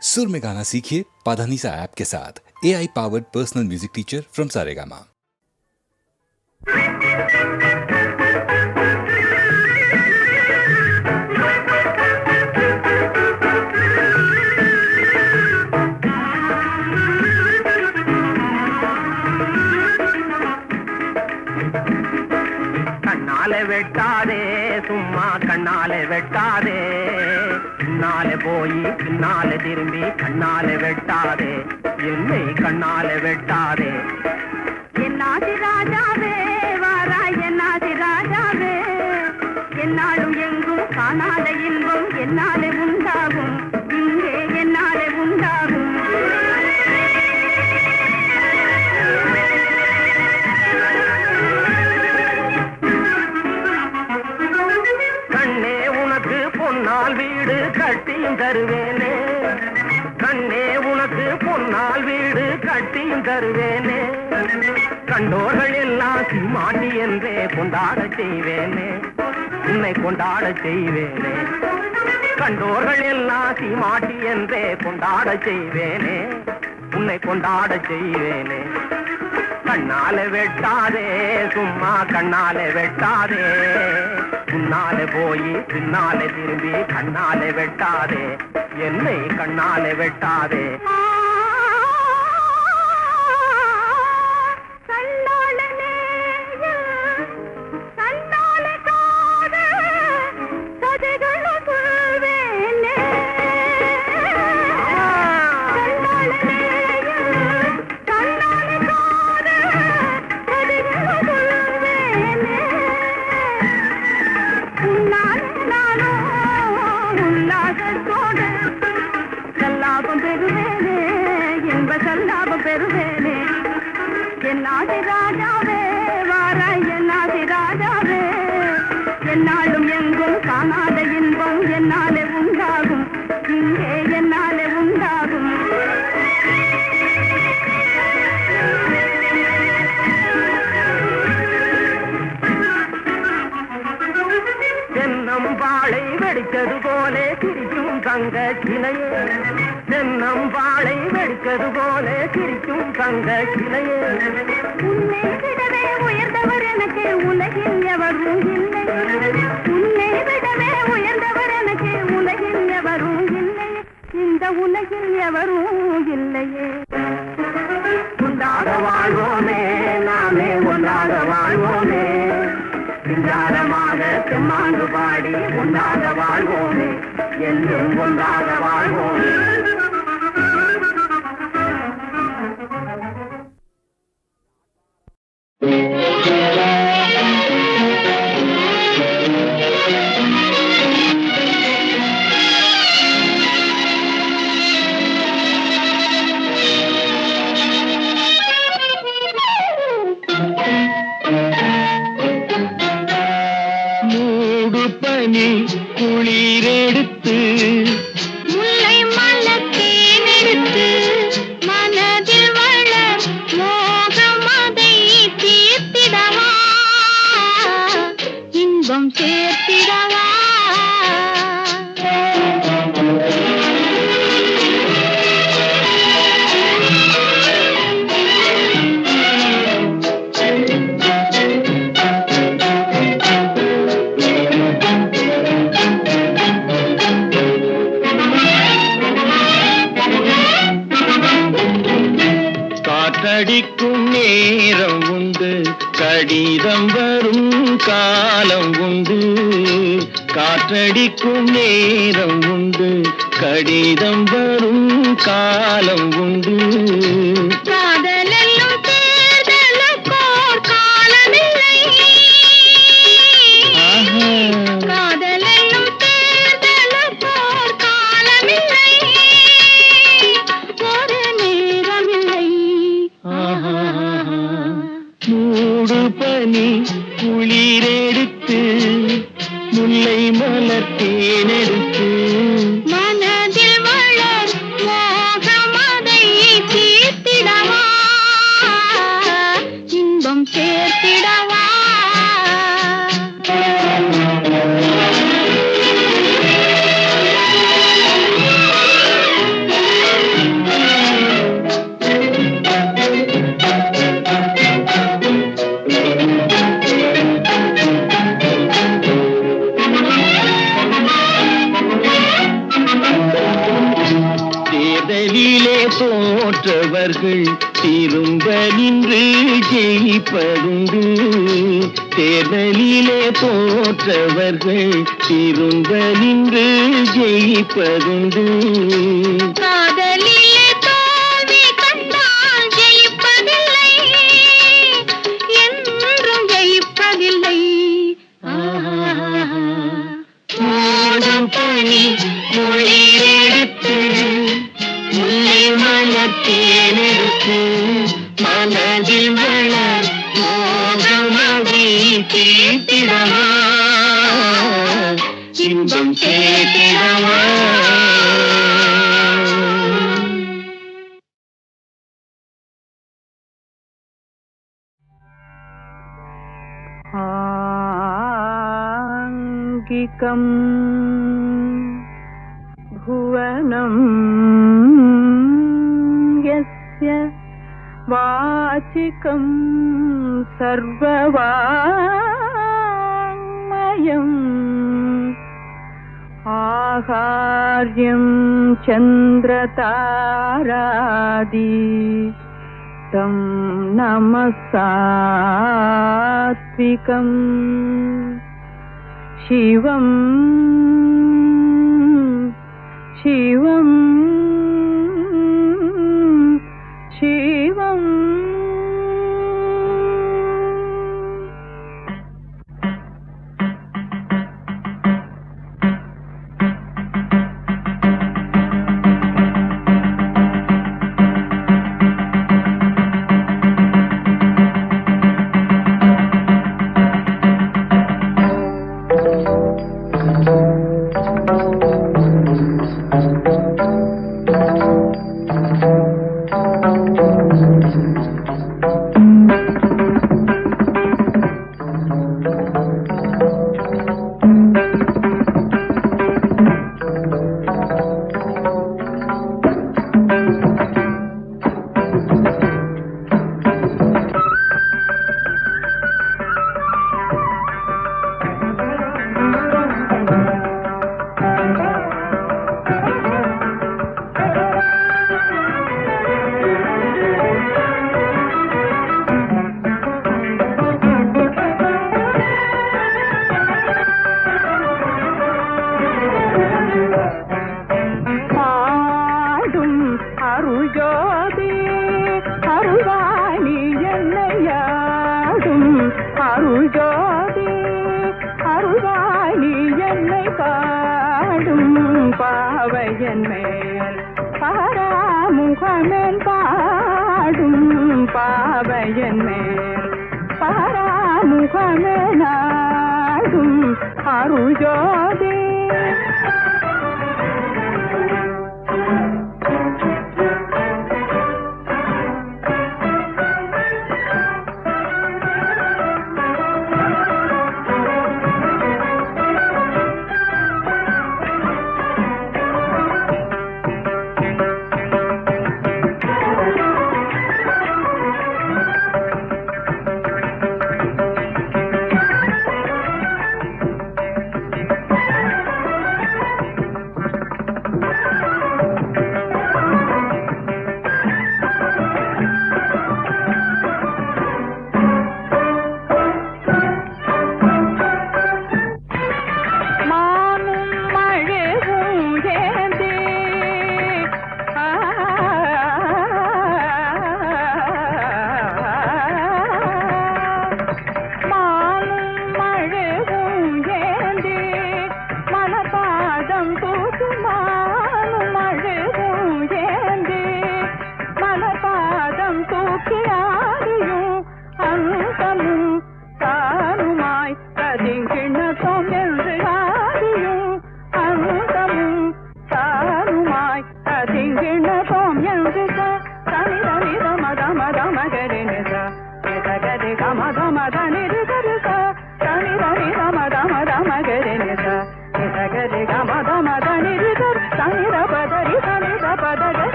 सुर में गाना सीखिए पाधानीसा ऐप के साथ। AI powered personal music teacher from Saregama. கண்ணாலே வெட்டாதே, சும்மா கண்ணாலே வெட்டாதே, பின்னாலே போய் பின்னாலே திரும்பி கண்ணாலே வெட்டாதே, என்னை கண்ணாலே வெட்டாதே. என்னாதி ராஜாவே வாராய், என்னாதி ராஜாவே, என்னாலும் எங்கும் காணாத இன்பம் என்னாலே உண்டாகும், இங்கே என்னாலே உண்டாகும். கண்ணே உனக்கு பொன்னால் வீடு கட்டியும் தருவேனே, கண்ணே உனக்கு பொன்னால் வீடு கட்டியும் தருவேனே, கண்டோர்கள் எல்லாம் சீமாட்டி என்றே கொண்டாட செய்வேனே, உன்னை கொண்டாட செய்வேனே. கண்டோர்கள் எல்லாம் சீமாட்டி என்றே கொண்டாட செய்வேனே, உன்னை கொண்டாட செய்வேனே. கண்ணாலே வெட்டாதே, சும்மா கண்ணாலே வெட்டாதே, முன்னாலே போய் பின்னாலே திரும்பி கண்ணாலே வெட்டாதே, என்னை கண்ணாலே வெட்டாதே. என்னாதி ராஜாவே வாராய், என்னாதி ராஜாவே, என்னாலும் எங்கும் காணாத இன்பம் என்னாலே உண்டாகும், இங்கே என்னாலே உண்டாகும். தென்னம் வாழை வெடித்தது போலே சிரிக்கும் தங்க கிளையே, தென்னம் வாழை வெடித்தது போலே சிரிக்கும் தங்க கிளையே. உன்னை விடவே உயர்ந்தவர் எனக்கு உலகில் எவரும் இல்லை, உன்னை விடவே உயர்ந்தவர் எனக்கு உலகில் எவரும் இல்லை, இந்த உலகில் எவரும் இல்லையே. ஒன்றாக வாழ்வோமே, நாமே ஒன்றாக வாழ்வோமே, சிங்காரமாக செம்மாண்டு பாடி ஒன்றாக வாழ்வோமே, என்றும் ஒன்றாக வாழ்வோமே. குளிரெடுத்து முல்லை மலத்தேன் எடுத்து மனதில் வளர் மோகம் அதை தீர்த்திடவா, இன்பம் சேர்த்திடவா. காற்றடிக்கும் நேரம் உண்டு, கடிதம் வரும் காலம் உண்டு, காற்றடிக்கும் நேரம் உண்டு, கடிதம் வரும் காலம் உண்டு. காதலெல்லும் தேர்தலுக்கோர் காலமில்லை, காதலெல்லும் தேர்தலுக்கோர் காலமில்லை, ஒரு நேரமில்லை. மூடு பனி குளிரெடுத்து முல்லை மலர் தேனெடுத்து மனதில் வளர் மோகம் அதை தீர்த்திடவா, தோற்றவர்கள் திரும்ப நின்று ஜெயிப்பதுண்டு. தேர்தலிலே தோற்றவர்கள் திரும்ப நின்று ஜெயிப்பதுண்டு. காதலிலே தோல்வி கண்டால் ஜெயிப்பதில்லை, என்றும் ஜெயிப்பதில்லை. மூடும் பனி குளிரெடுத்து முல்லை மலத்தேனெடுத்து மனதில் வளர் மோகமதி தீர்த்திடவா இன்பம் சேர்த்திடவா. ஆங்கிகம் भुवनं यस्य वाचिकं सर्ववाङ्मयम् आहार्यं चन्द्रतारादि तं नमः सात्विकम् शिवम् शिवम् शिवम्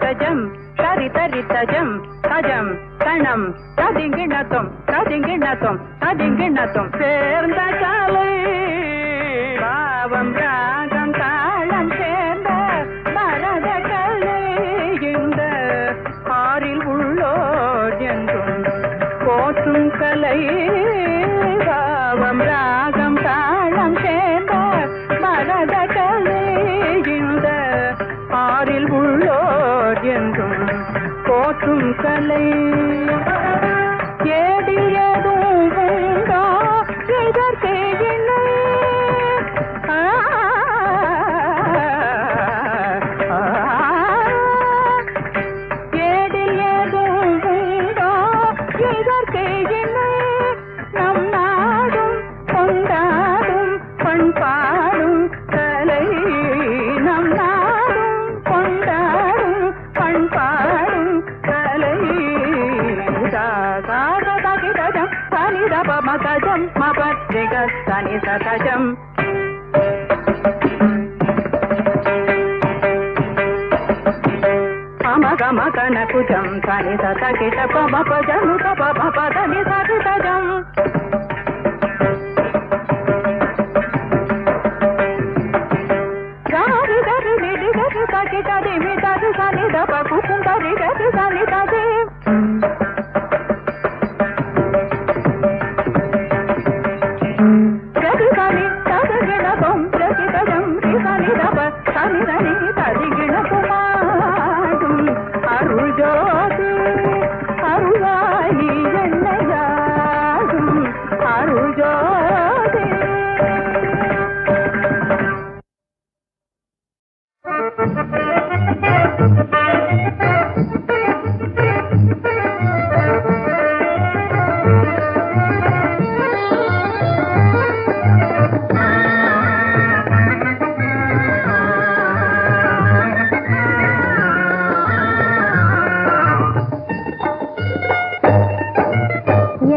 தஜம் தரி தரி தஜம் தஜம் கணம் ததிங்கிணத்தும் ததிங்கிணத்தும் ததிங்கிணத்தும் சேர்ந்த காலை பாவம் ராகம் தாளம் சேர்ந்த மரத கலை இந்த ஆறில் உள்ளோர் என்றும் போற்றும் கலை பாவம் ராகம் தாளம் சேர்ந்த மரத கலை இந்த ஆறில் உள்ளோர் என்றும் போற்றும் கலை ஏடில் ஏதும் உண்டோ இதற்கு இல்லை ஏடில் ஏதும் உண்டோ இதற்கு இல்லை நம் நாடும் கொண்டாடும் பண்பாடும் கலை நம் நாடும் கொண்டாடும் பண்பாடும் கலை தகிதஜம் தனிதப மகஜம் மபத்ரிக தனி சகஜம் அமகமகன குஜம் தனி சகிட பமபஜனு பபதனி சகிதஜம் గారి గరి నిడి గరి తకి తది మీ తది సని దప కుకుం గరి గరి సని తది గరి సని తది గిణ తం ప్రతి తజం రి సని దప సని దని తది గిణ కుమారం అరుள் ஜோதி அருளாயி என்னையாடும் அருள் ஜோதி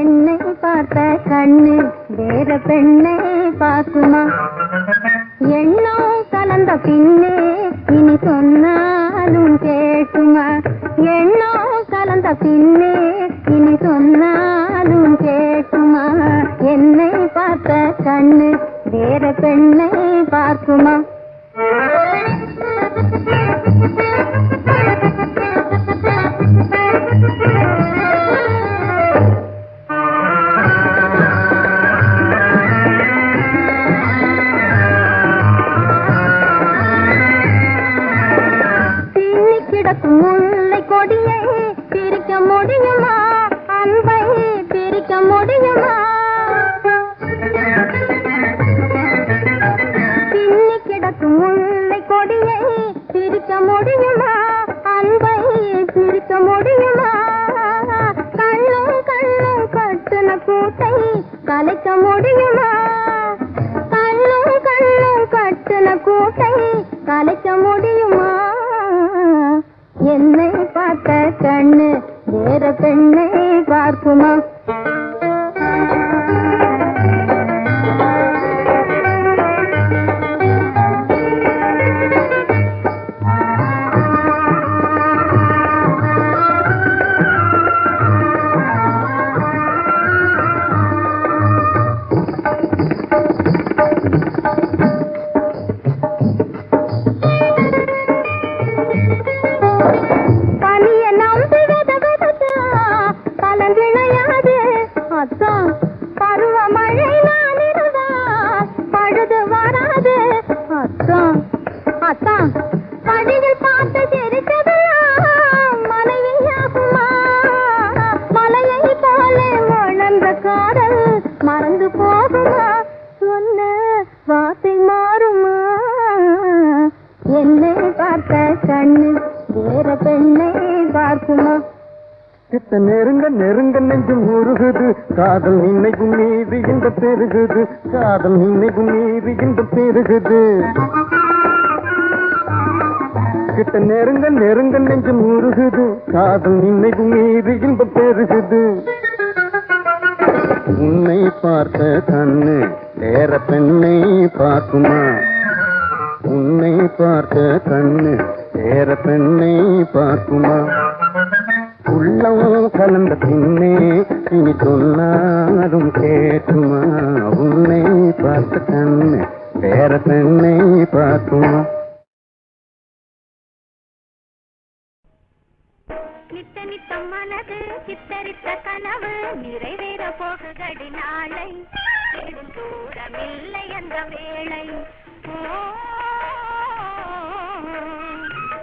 என்னை பார்த்த கண்ணு வேற பெண்ணை பார்க்குமா எண்ணோ கலந்த பின்னே இனி சொன்னாலும் கேட்குமா எண்ணோ கலந்த பின்னே இனி சொன்னாலும் கேட்குமா என்னை பார்த்த கண்ணு வேற பெண்ணை பார்க்குமா முல்லை கொடியை பிரிக்க முடியுமா அன்பை பிரிக்க முடியுமா பின்னி கிடக்கும் முல்லை கொடியை பிரிக்க முடியுமா அன்பை பிரிக்க முடியுமா கண்ணும் கண்ணும் கட்டுன கூட்டை கலைக்க முடியுமா கண்ணும் கண்ணும் கட்டுன கூட்டை கலைக்க முடியுமா என்னை பார்த்த கண்ணு வேற பெண்ணை பார்க்குமா மறந்து போகுமா சொன்ன வார்த்தை மாறுமா என்னை பார்த்த கண்ணு வேற பெண்ணை பார்க்குமா கிட்ட நெருங்க நெருங்க நெஞ்சும் உருகுது காதல் இன்னைக்கும் மீது இந்த பெருகுது காதல் இன்னைக்கும் மீது இந்த பெருகுது கிட்ட நெருங்க நெருங்க நெஞ்சும் உருகுது காதல் இன்னைக்கும் மீது இந்த பெருகுது உன்னை பார்த்த கண்ணு வேற பெண்ணை பார்க்குமா உன்னை பார்த்த கண்ணு வேற பெண்ணை பார்க்குமா உள்ளம் கலந்த பின்னே இனி சொன்னாலும் கேட்குமா உன்னை பார்த்த கண்ணு வேற பெண்ணை பார்க்குமா நித்த நித்தம் மனது சித்தரித்த கனவு நிறைவேற போகுதடி நாளை நெடும் தூரமில்லை அந்த வேளை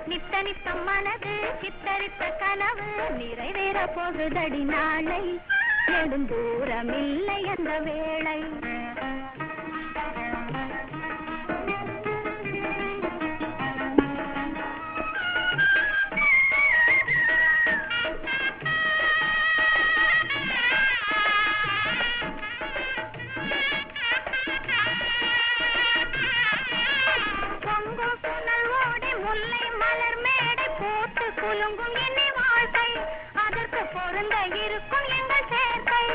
நித்த நித்தம் மனது சித்தரித்த கனவு நிறைவேற போகுதடி நாளை நெடும் தூரமில்லை அந்த வேளை முல்லை மலர் மேடை போட்டு குலுங்கும் என்னை வாழ்க்கை அதற்கு பொருந்த இருக்கும் எங்கள் சேர்க்கை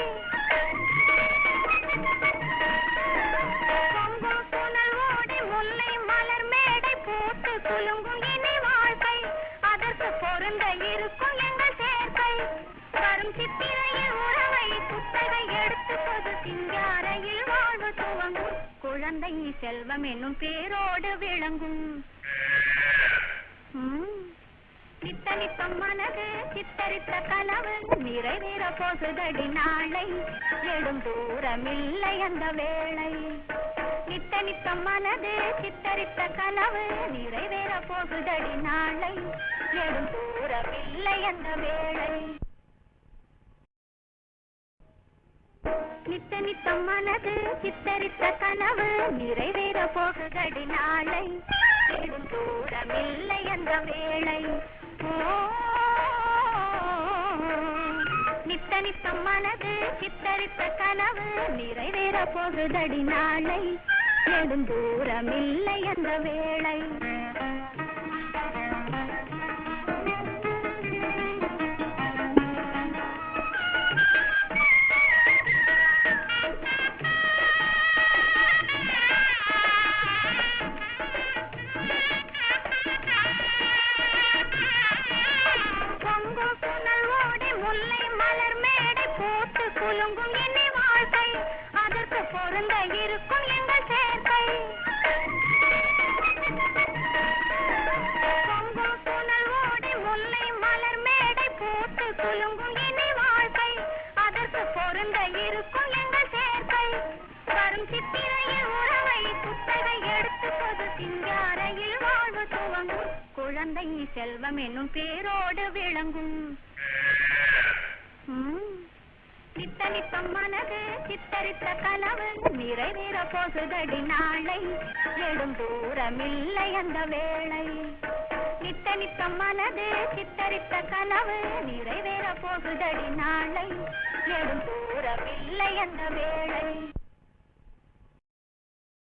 பொங்கும் புனல் ஓடி முல்லை மலர் மேடை போட்டு குலுங்கும் என்னை வாழ்க்கை அதற்கு பொருந்த இருக்கும் எங்கள் சேர்க்கை வரும் சித்திரையில் உறவை புத்தகை எடுத்து பொது சிங்காரையில் வாழ்வு துவங்கும் குழந்தை செல்வம் என்னும் பேரோடு விளங்கும் நித்த நித்தம் மனது சித்தரித்த கனவு நிறைவேற போகுதடி நாளை நெடும் தூரமில்லை அந்த வேளை நித்த நித்தம் மனது சித்தரித்த கனவு நிறைவேற போகுதடி நாளை நெடும் தூரமில்லை அந்த வேளை நித்த நித்தம் மனது சித்தரித்த கனவு நிறைவேற போகுதடி நாளை நெடும் தூரமில்லை அந்த வேளை நித்த நித்தம் மனது சித்தரித்த கனவு நிறைவேற போகுதடி நாளை நெடும் தூரமில்லை அந்த வேளை முல்லை மலர் மேடை போட்டு குலுங்கும் என்னை வாழ்க்கை அதற்கு பொருந்த இருக்கும் எங்கள் சேர்க்கை பொங்கும் புனல் ஓடி முல்லை மலர் மேடை போட்டு குலுங்கும் என்னை வாழ்க்கை அதற்கு பொருந்த இருக்கும் எங்கள் சேர்க்கை வரும் சித்திரையில் உறவை புத்தகை எடுத்து பொது சிங்காரையில் வாழ்வு துவங்கும் குழந்தை செல்வம் என்னும் பேரோடு விளங்கும் நித்த நித்தம் மனது சித்தரித்த கனவு நிறைவேற போகுதடி நாளை நெடும் தூரமில்லை அந்த வேளை நித்த நித்தம் மனது சித்தரித்த கனவு நிறைவேற போகுதடி நாளை நெடும் தூரமில்லை அந்த வேளை